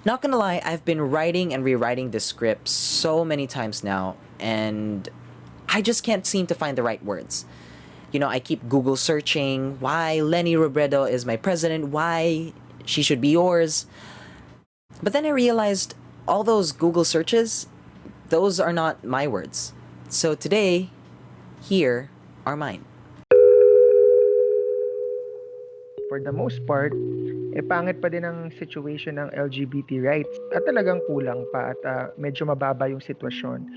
Not gonna lie, I've been writing and rewriting this script so many times now, and I just can't seem to find the right words. I keep Google searching why Leni Robredo is my president, why she should be yours. But then I realized all those Google searches, those are not my words. So today, here are mine. For the most part, pangit pa din ang situation ng LGBT rights at talagang kulang pa at medyo mababa yung sitwasyon.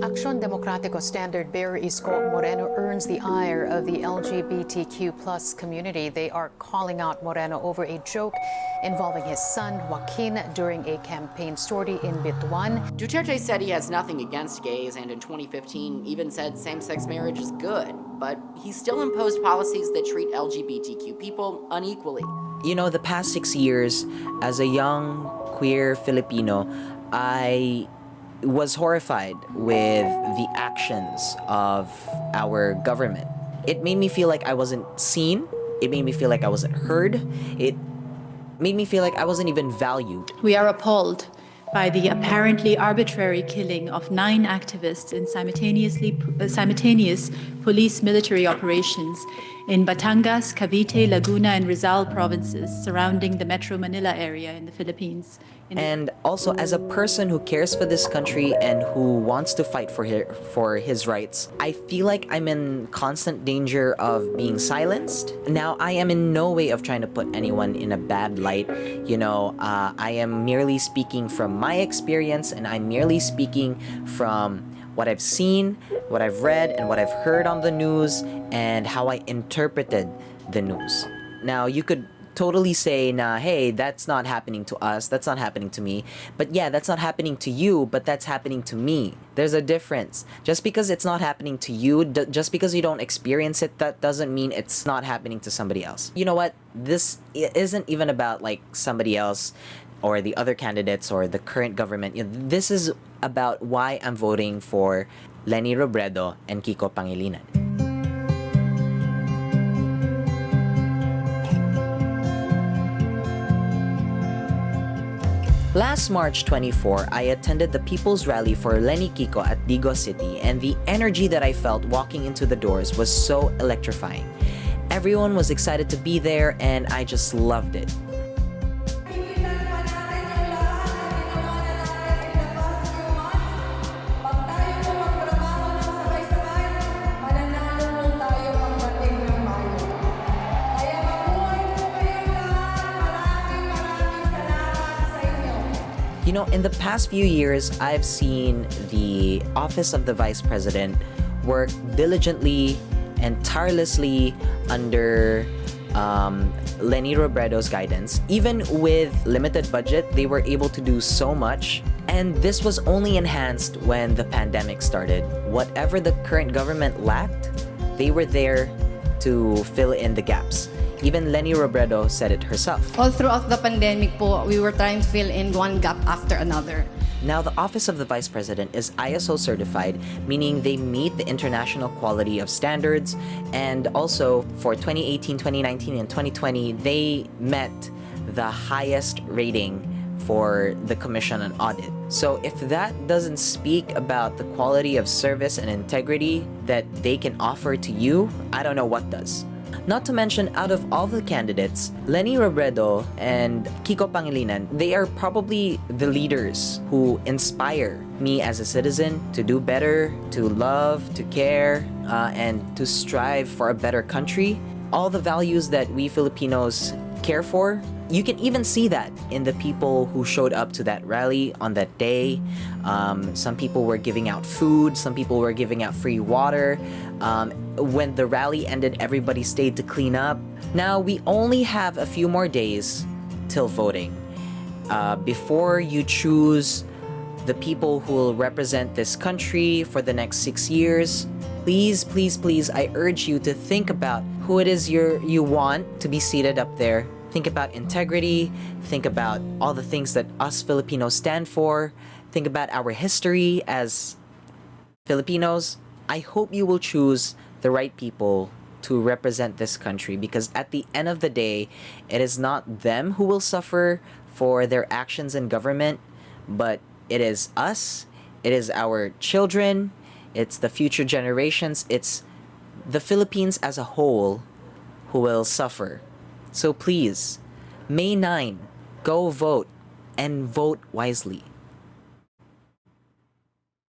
Aksyon Demokratiko standard bearer Isko Moreno earns the ire of the LGBTQ plus community. They are calling out Moreno over a joke involving his son Joaquin during a campaign sortie in Butuan. Duterte said he has nothing against gays and in 2015 even said same-sex marriage is good, but he still imposed policies that treat LGBTQ people unequally. The past 6 years, as a young queer Filipino, I was horrified with the actions of our government. It made me feel like I wasn't seen. It made me feel like I wasn't heard. It made me feel like I wasn't even valued. We are appalled by the apparently arbitrary killing of 9 activists in simultaneous police-military operations in Batangas, Cavite, Laguna, and Rizal provinces surrounding the Metro Manila area in the Philippines. And also, as a person who cares for this country and who wants to fight for his rights, I feel like I'm in constant danger of being silenced. Now, I am in no way of trying to put anyone in a bad light. I am merely speaking from my experience, and I'm merely speaking from what I've seen, what I've read, and what I've heard on the news, and how I interpreted the news. Now, you could totally say, nah, hey, that's not happening to us, that's not happening to me. But yeah, that's not happening to you, but that's happening to me. There's a difference. Just because it's not happening to you, just because you don't experience it, that doesn't mean it's not happening to somebody else. You know what? This isn't even about like somebody else or the other candidates or the current government. This is about why I'm voting for Leni Robredo and Kiko Pangilinan. Last March 24, I attended the People's Rally for Leni Kiko at Digos City, and the energy that I felt walking into the doors was so electrifying. Everyone was excited to be there, and I just loved it. In the past few years, I've seen the Office of the Vice President work diligently and tirelessly under Leni Robredo's guidance. Even with limited budget, they were able to do so much. And this was only enhanced when the pandemic started. Whatever the current government lacked, they were there to fill in the gaps. Even Leni Robredo said it herself. All throughout the pandemic we were trying to fill in one gap after another. Now, the Office of the Vice President is ISO certified, meaning they meet the international quality of standards. And also, for 2018, 2019, and 2020, they met the highest rating for the Commission on Audit. So if that doesn't speak about the quality of service and integrity that they can offer to you, I don't know what does. Not to mention, out of all the candidates, Leni Robredo and Kiko Pangilinan, they are probably the leaders who inspire me as a citizen to do better, to love, to care, and to strive for a better country. All the values that we Filipinos care for. You can even see that in the people who showed up to that rally on that day. Some people were giving out food, some people were giving out free water. When the rally ended, everybody stayed to clean up. Now, we only have a few more days till voting. Before you choose the people who will represent this country for the next 6 years, please, please, please, I urge you to think about who it is you want to be seated up there. Think about integrity. Think about all the things that us Filipinos stand for. think about our history as Filipinos, I hope you will choose the right people to represent this country, because at the end of the day, it is not them who will suffer for their actions in government, but it is us, it is our children, it's the future generations, it's the Philippines as a whole who will suffer. So please, May 9, go vote and vote wisely.